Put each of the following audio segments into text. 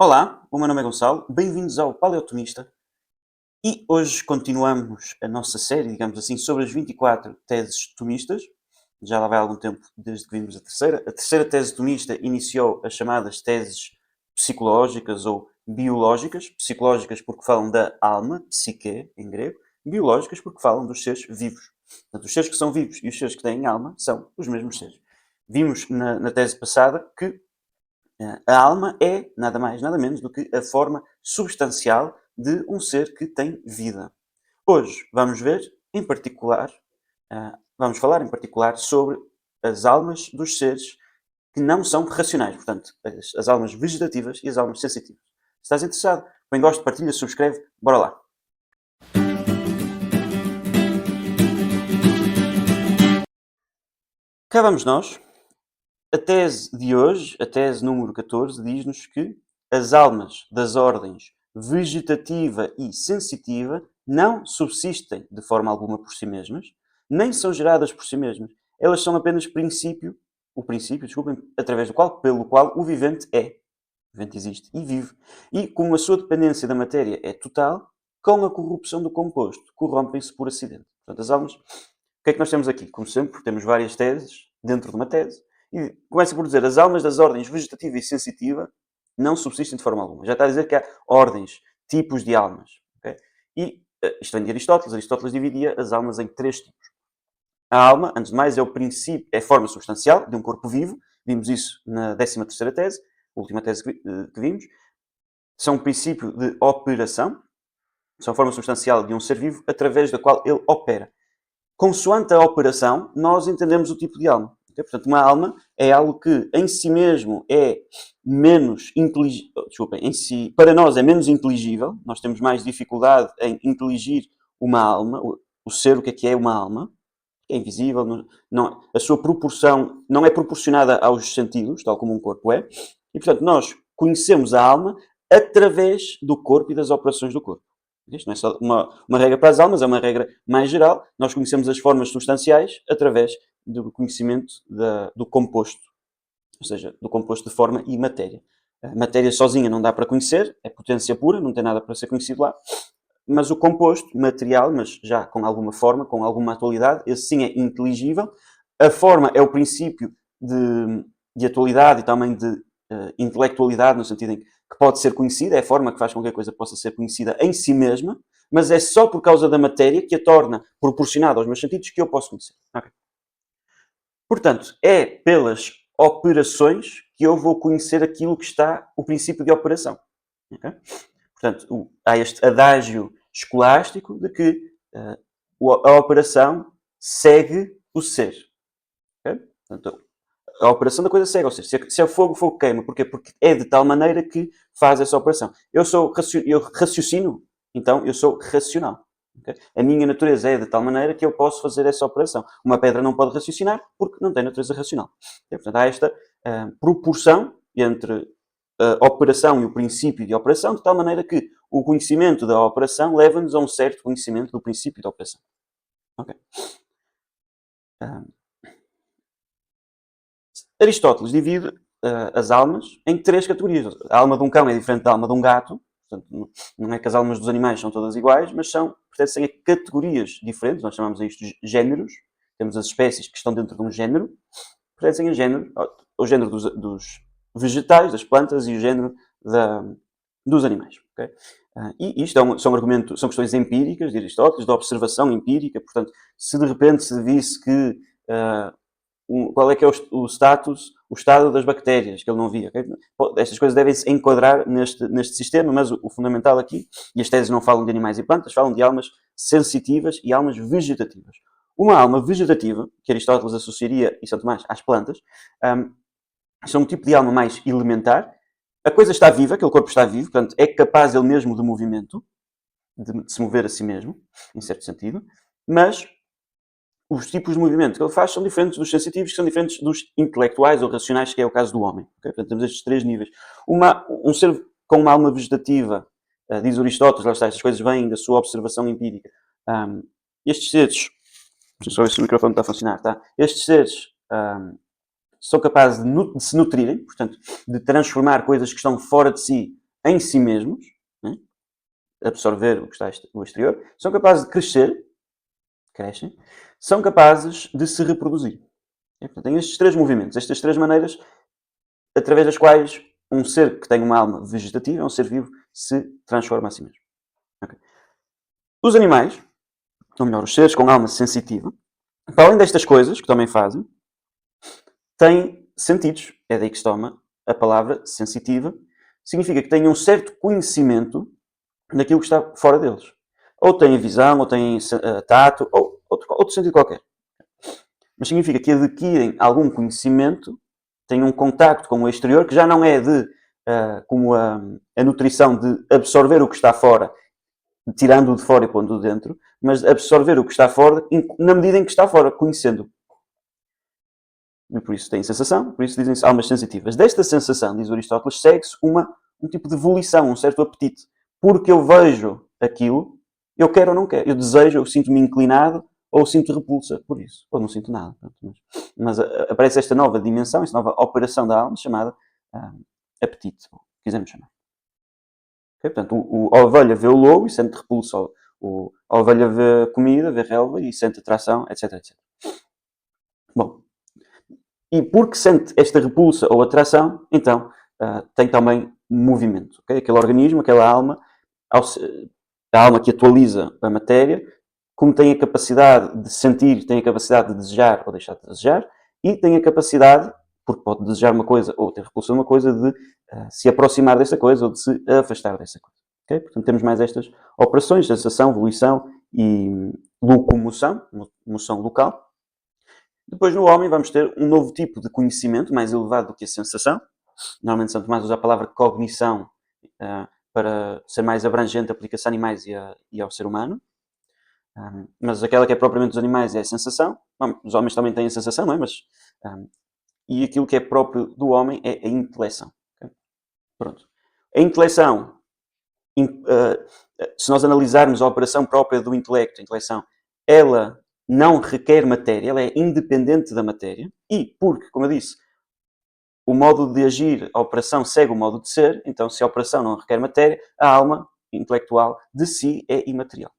Olá, o meu nome é Gonçalo, bem-vindos ao Paleotomista e hoje continuamos a nossa série, digamos assim, sobre as 24 teses tomistas. Já lá vai algum tempo desde que vimos a terceira. A terceira tese tomista iniciou as chamadas teses psicológicas ou biológicas. Psicológicas porque falam da alma, psique em grego, biológicas porque falam dos seres vivos. Portanto, os seres que são vivos e os seres que têm alma são os mesmos seres. Vimos na tese passada que a alma é nada mais, nada menos do que a forma substancial de um ser que tem vida. Hoje vamos ver, em particular, vamos falar em particular sobre as almas dos seres que não são racionais, portanto, as almas vegetativas e as almas sensitivas. Se estás interessado, bem gosto, partilha, subscreve, bora lá. Cá vamos nós. A tese de hoje, a tese número 14, diz-nos que as almas das ordens vegetativa e sensitiva não subsistem de forma alguma por si mesmas, nem são geradas por si mesmas. Elas são apenas o princípio, desculpem, pelo qual o vivente é. O vivente existe e vive. E como a sua dependência da matéria é total, com a corrupção do composto, corrompem-se por acidente. Portanto, as almas... O que é que nós temos aqui? Como sempre, temos várias teses dentro de uma tese. E começa por dizer, as almas das ordens vegetativa e sensitiva não subsistem de forma alguma. Já está a dizer que há ordens, tipos de almas. Okay? E isto vem de Aristóteles. Aristóteles dividia as almas em três tipos. A alma, antes de mais, é o princípio, é a forma substancial de um corpo vivo. Vimos isso na 13ª tese, a última tese que vimos. São um princípio de operação. São a forma substancial de um ser vivo através da qual ele opera. Consoante a operação, nós entendemos o tipo de alma. Okay? Portanto, uma alma é algo que em si mesmo é menos inteligível. Para nós é menos inteligível. Nós temos mais dificuldade em inteligir uma alma, o ser, o que é uma alma. É invisível, a sua proporção não é proporcionada aos sentidos, tal como um corpo é. E, portanto, nós conhecemos a alma através do corpo e das operações do corpo. Isto não é só uma regra para as almas, é uma regra mais geral. Nós conhecemos as formas substanciais através do conhecimento do composto, ou seja, do composto de forma e matéria. A matéria sozinha não dá para conhecer, é potência pura, não tem nada para ser conhecido lá. Mas o composto, material, mas já com alguma forma, com alguma atualidade, esse sim é inteligível. A forma é o princípio de atualidade e também de intelectualidade, no sentido em que pode ser conhecida, é a forma que faz com que a coisa possa ser conhecida em si mesma, mas é só por causa da matéria que a torna proporcionada aos meus sentidos que eu posso conhecer. Okay. Portanto, é pelas operações que eu vou conhecer aquilo que está o princípio de operação. Okay? Portanto, há este adágio escolástico de que a operação segue o ser. Okay? Portanto, a operação da coisa segue, ou seja, se é fogo, fogo queima. Porquê? Porque é de tal maneira que faz essa operação. Eu raciocino, então eu sou racional. Okay? A minha natureza é de tal maneira que eu posso fazer essa operação. Uma pedra não pode raciocinar porque não tem natureza racional. Okay? Portanto, há esta proporção entre a operação e o princípio de operação, de tal maneira que o conhecimento da operação leva-nos a um certo conhecimento do princípio da operação. Okay. Aristóteles divide as almas em três categorias. A alma de um cão é diferente da alma de um gato. Portanto, não é que as almas dos animais são todas iguais, mas pertencem a categorias diferentes. Nós chamamos isto de géneros. Temos as espécies que estão dentro de um género. Pertencem a género, o género dos vegetais, das plantas, e o género dos animais. Okay? E isto são questões empíricas de Aristóteles, de observação empírica. Portanto, se de repente se visse que qual é que é o estado das bactérias, que ele não via. Okay? Estas coisas devem-se enquadrar neste sistema, mas o fundamental aqui, e as teses não falam de animais e plantas, falam de almas sensitivas e almas vegetativas. Uma alma vegetativa, que Aristóteles associaria, e Santo Tomás, às plantas, são um tipo de alma mais elementar. A coisa está viva, aquele corpo está vivo, portanto, é capaz ele mesmo de movimento, de se mover a si mesmo, em certo sentido, mas os tipos de movimento que ele faz são diferentes dos sensitivos, que são diferentes dos intelectuais ou racionais, que é o caso do homem. Okay? Portanto, temos estes três níveis. Um ser com uma alma vegetativa, diz Aristóteles, lá está, estas coisas vêm da sua observação empírica. Estes seres, deixa eu só ver se o microfone está a funcionar, tá? Estes seres são capazes de se nutrirem, portanto, de transformar coisas que estão fora de si em si mesmos, né? Absorver o que está o exterior, são capazes de crescer, crescem, são capazes de se reproduzir. E, portanto, tem estes três movimentos, estas três maneiras através das quais um ser que tem uma alma vegetativa, um ser vivo, se transforma a si mesmo. Okay. Os animais, ou melhor, os seres com alma sensitiva, para além destas coisas, que também fazem, têm sentidos. É daí que se toma a palavra sensitiva. Significa que têm um certo conhecimento daquilo que está fora deles. Ou têm visão, ou têm tato, ou outro sentido qualquer. Mas significa que adquirem algum conhecimento, têm um contacto com o exterior, que já não é de como a nutrição de absorver o que está fora, tirando-o de fora e pondo-o dentro, mas de absorver o que está fora na medida em que está fora, conhecendo. E por isso tem sensação, por isso dizem-se almas sensitivas. Desta sensação, diz Aristóteles, segue-se um tipo de volição, um certo apetite. Porque eu vejo aquilo, eu quero ou não quero. Eu desejo, eu sinto-me inclinado ou sinto repulsa por isso. Ou não sinto nada. Mas aparece esta nova dimensão, esta nova operação da alma chamada apetite, quisermos chamar. Okay? Portanto, a ovelha vê o lobo e sente repulsa. A ovelha vê comida, vê relva e sente atração, etc, etc. Bom, e porque sente esta repulsa ou atração, então tem também movimento. Okay? Aquele organismo, aquela alma, a alma que atualiza a matéria, como tem a capacidade de sentir, tem a capacidade de desejar ou deixar de desejar, e tem a capacidade, porque pode desejar uma coisa ou ter repulsa de uma coisa, de se aproximar dessa coisa ou de se afastar dessa coisa. Okay? Portanto, temos mais estas operações, sensação, volição e locomoção, moção local. Depois, no homem, vamos ter um novo tipo de conhecimento, mais elevado do que a sensação. Normalmente, Santo Tomás usa a palavra cognição para ser mais abrangente, aplica-se a animais e ao ser humano. Mas aquela que é propriamente dos animais é a sensação. Os homens também têm a sensação, não é? E aquilo que é próprio do homem é a intelecção. Okay? Pronto. A intelecção, se nós analisarmos a operação própria do intelecto, a intelecção, ela não requer matéria, ela é independente da matéria, e porque, como eu disse, o modo de agir, a operação segue o modo de ser, então se a operação não requer matéria, a alma intelectual de si é imaterial.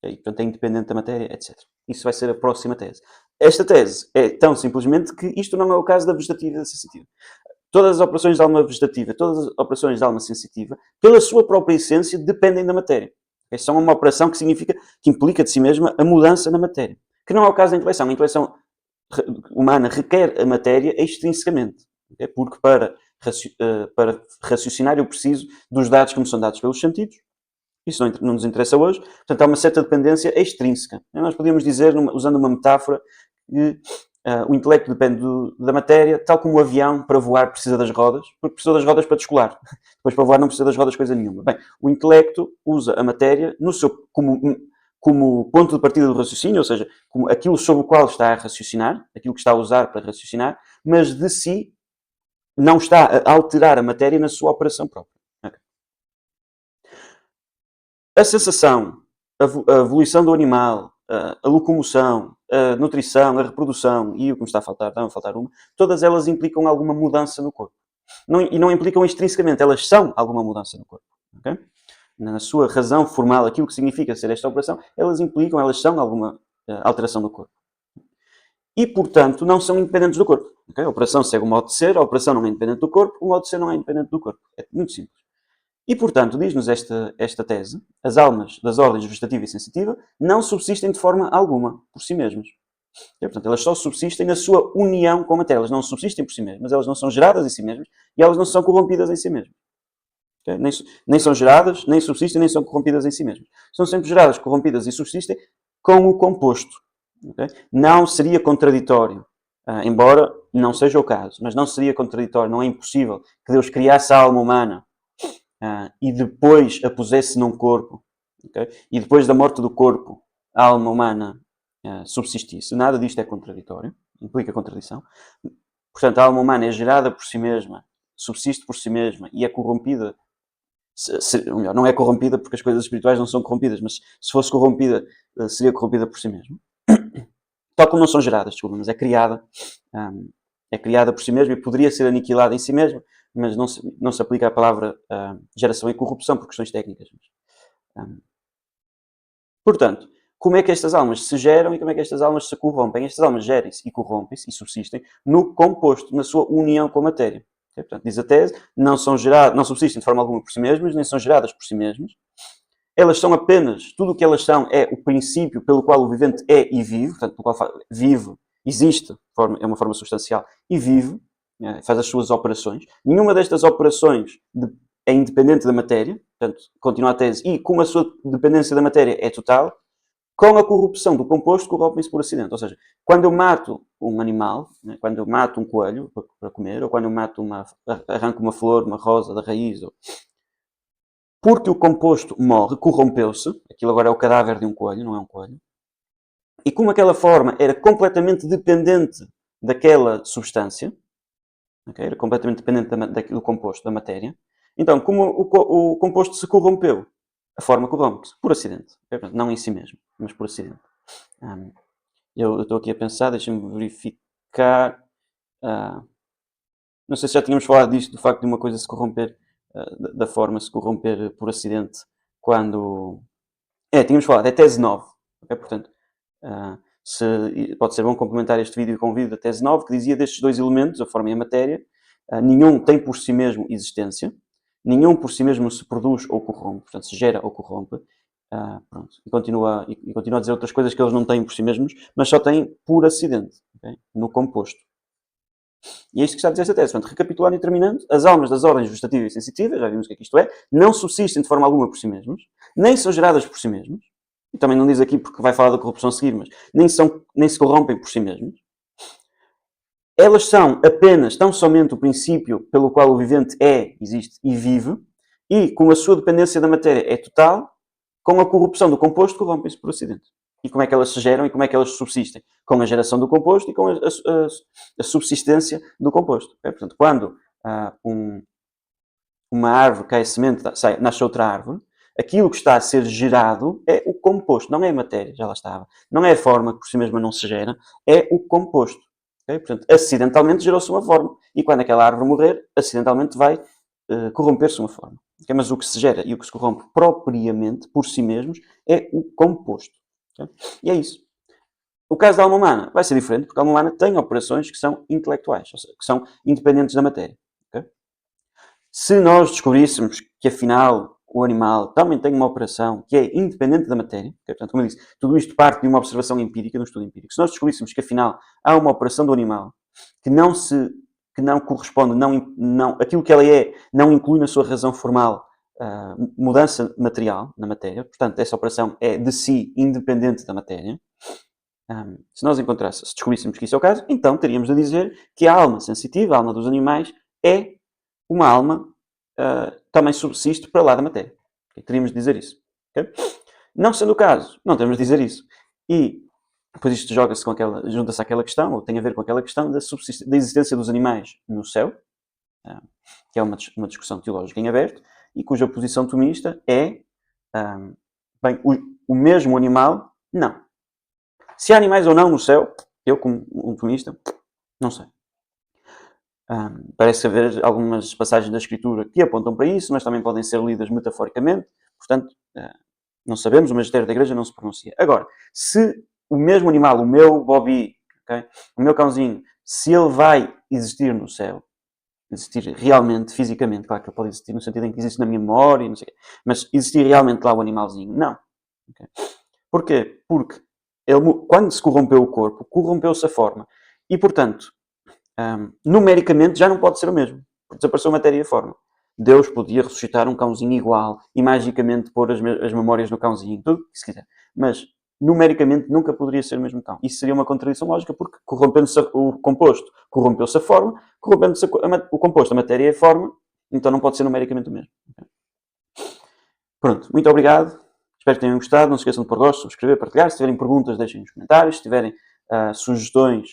E, portanto, é independente da matéria, etc. Isso vai ser a próxima tese. Esta tese é tão simplesmente que isto não é o caso da vegetativa e da sensitiva. Todas as operações de alma vegetativa, todas as operações de alma sensitiva, pela sua própria essência, dependem da matéria. Esta é uma operação que significa, que implica de si mesma a mudança na matéria. Que não é o caso da intelecção. A intelecção humana requer a matéria extrinsecamente. Porque para raciocinar eu preciso dos dados que me são dados pelos sentidos. Isso não nos interessa hoje. Portanto, há uma certa dependência extrínseca. Nós podíamos dizer, usando uma metáfora, que o intelecto depende da matéria, tal como o avião, para voar, precisa das rodas, porque precisa das rodas para descolar. Depois, para voar, não precisa das rodas coisa nenhuma. Bem, o intelecto usa a matéria como ponto de partida do raciocínio, ou seja, como aquilo sobre o qual está a raciocinar, aquilo que está a usar para raciocinar, mas de si não está a alterar a matéria na sua operação própria. Okay. A sensação, a evolução do animal, a locomoção, a nutrição, a reprodução e o que me está a faltar uma, todas elas implicam alguma mudança no corpo. E não implicam extrinsecamente, elas são alguma mudança no corpo. Okay? Na sua razão formal, aquilo que significa ser esta operação, elas são alguma alteração no corpo. E, portanto, não são independentes do corpo. Okay? A operação segue o modo de ser, a operação não é independente do corpo, o modo de ser não é independente do corpo. É muito simples. E, portanto, diz-nos esta tese, as almas das ordens vegetativa e sensitiva não subsistem de forma alguma por si mesmas. E, portanto, elas só subsistem na sua união com a matéria. Elas não subsistem por si mesmas, elas não são geradas em si mesmas e elas não são corrompidas em si mesmas. Okay? Nem são geradas, nem subsistem, nem são corrompidas em si mesmas. São sempre geradas, corrompidas e subsistem com o composto. Okay? Não seria contraditório, embora não seja o caso, mas não seria contraditório, não é impossível que Deus criasse a alma humana e depois a pusesse num corpo, okay? E depois da morte do corpo a alma humana subsistisse. Nada disto é contraditório, implica contradição. Portanto, a alma humana é gerada por si mesma, subsiste por si mesma e é corrompida. Melhor, não é corrompida porque as coisas espirituais não são corrompidas, mas se fosse corrompida, seria corrompida por si mesma. Tal como não são geradas, desculpa, mas é criada por si mesma e poderia ser aniquilada em si mesma, mas não se aplica a palavra geração e corrupção por questões técnicas. Portanto, como é que estas almas se geram e como é que estas almas se corrompem? Estas almas gerem-se e corrompem-se e subsistem no composto, na sua união com a matéria. Portanto, diz a tese, não subsistem de forma alguma por si mesmas, nem são geradas por si mesmas. Elas são apenas, tudo o que elas são é o princípio pelo qual o vivente é e vive, portanto, pelo qual vive, existe, é uma forma substancial, e vive, faz as suas operações. Nenhuma destas operações é independente da matéria, portanto, continua a tese, e como a sua dependência da matéria é total, com a corrupção do composto, corrompem-se por acidente. Ou seja, quando eu mato um animal, quando eu mato um coelho para comer, ou quando eu arranco uma flor, uma rosa da raiz, porque o composto morre, corrompeu-se, aquilo agora é o cadáver de um coelho, não é um coelho, e como aquela forma era completamente dependente daquela substância, okay? Era completamente dependente do composto, da matéria, então, como o composto se corrompeu, a forma corrompe-se, por acidente. Não em si mesmo, mas por acidente. Eu estou aqui a pensar, deixa-me verificar. Não sei se já tínhamos falado disto, do facto de uma coisa se corromper, da forma se corromper por acidente, quando... tínhamos falado, é tese 9. Okay? Portanto, pode ser bom complementar este vídeo com o vídeo da tese 9, que dizia destes dois elementos, a forma e a matéria, nenhum tem por si mesmo existência, nenhum por si mesmo se produz ou corrompe, portanto, se gera ou corrompe. Pronto. E continua a dizer outras coisas que eles não têm por si mesmos, mas só têm por acidente, okay? No composto. E é isto que está a dizer esta tese. Portanto, recapitulando e terminando, as almas das ordens vegetativa e sensitiva, já vimos o que é que isto é, não subsistem de forma alguma por si mesmas, nem são geradas por si mesmas, e também não diz aqui porque vai falar da corrupção a seguir, mas nem se corrompem por si mesmas. Elas são apenas, tão somente o princípio pelo qual o vivente é, existe e vive, e como a sua dependência da matéria é total, com a corrupção do composto corrompem-se por acidente. E como é que elas se geram e como é que elas subsistem? Com a geração do composto e com a subsistência do composto. Portanto, quando uma árvore cai a semente, nasce outra árvore, aquilo que está a ser gerado é o composto, não é a matéria, já lá estava. Não é a forma que por si mesma não se gera, é o composto. Okay? Portanto, acidentalmente gerou-se uma forma. E quando aquela árvore morrer, acidentalmente vai corromper-se uma forma. Okay? Mas o que se gera e o que se corrompe propriamente, por si mesmos, é o composto. Okay? E é isso. O caso da alma humana vai ser diferente, porque a alma humana tem operações que são intelectuais, ou seja, que são independentes da matéria. Okay? Se nós descobríssemos que, afinal, o animal também tem uma operação que é independente da matéria, okay? Portanto, como eu disse, tudo isto parte de uma observação empírica, de um estudo empírico. Se nós descobríssemos que, afinal, há uma operação do animal que não corresponde, aquilo que ela é, não inclui na sua razão formal mudança material na matéria, portanto, essa operação é de si independente da matéria. Se descobríssemos que isso é o caso, então teríamos de dizer que a alma sensitiva, a alma dos animais, é uma alma também subsiste para lá da matéria. Okay? Teríamos de dizer isso. Okay? Não sendo o caso, não temos de dizer isso. E depois isto junta-se àquela questão, ou tem a ver com aquela questão da existência dos animais no céu, que é uma discussão teológica em aberto, e cuja posição tomista é o mesmo animal, não. Se há animais ou não no céu, eu como um tomista, não sei. Parece haver algumas passagens da Escritura que apontam para isso, mas também podem ser lidas metaforicamente. Portanto, não sabemos, o magistério da Igreja não se pronuncia. Agora, se o mesmo animal, o meu Bobby, okay, o meu cãozinho, se ele vai existir no céu, existir realmente, fisicamente, claro que ele pode existir no sentido em que existe na minha memória, não sei o quê, mas existir realmente lá o animalzinho, não. Okay? Porquê? Porque quando se corrompeu o corpo, corrompeu-se a forma. E, portanto, numericamente já não pode ser o mesmo. Desapareceu a matéria e a forma. Deus podia ressuscitar um cãozinho igual e magicamente pôr as memórias no cãozinho, tudo se quiser. Mas, numericamente, nunca poderia ser o mesmo cão. Isso seria uma contradição lógica, porque corrompendo-se o composto, corrompeu-se a forma, corrompendo-se o composto, a matéria e a forma, então não pode ser numericamente o mesmo. Pronto, muito obrigado. Espero que tenham gostado. Não se esqueçam de pôr gosto, subscrever, partilhar. Se tiverem perguntas, deixem nos comentários. Se tiverem sugestões,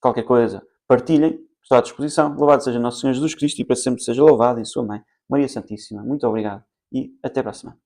qualquer coisa, partilhem. Estou à disposição. Louvado seja Nosso Senhor Jesus Cristo e para sempre seja louvado em sua mãe, Maria Santíssima. Muito obrigado e até para a semana.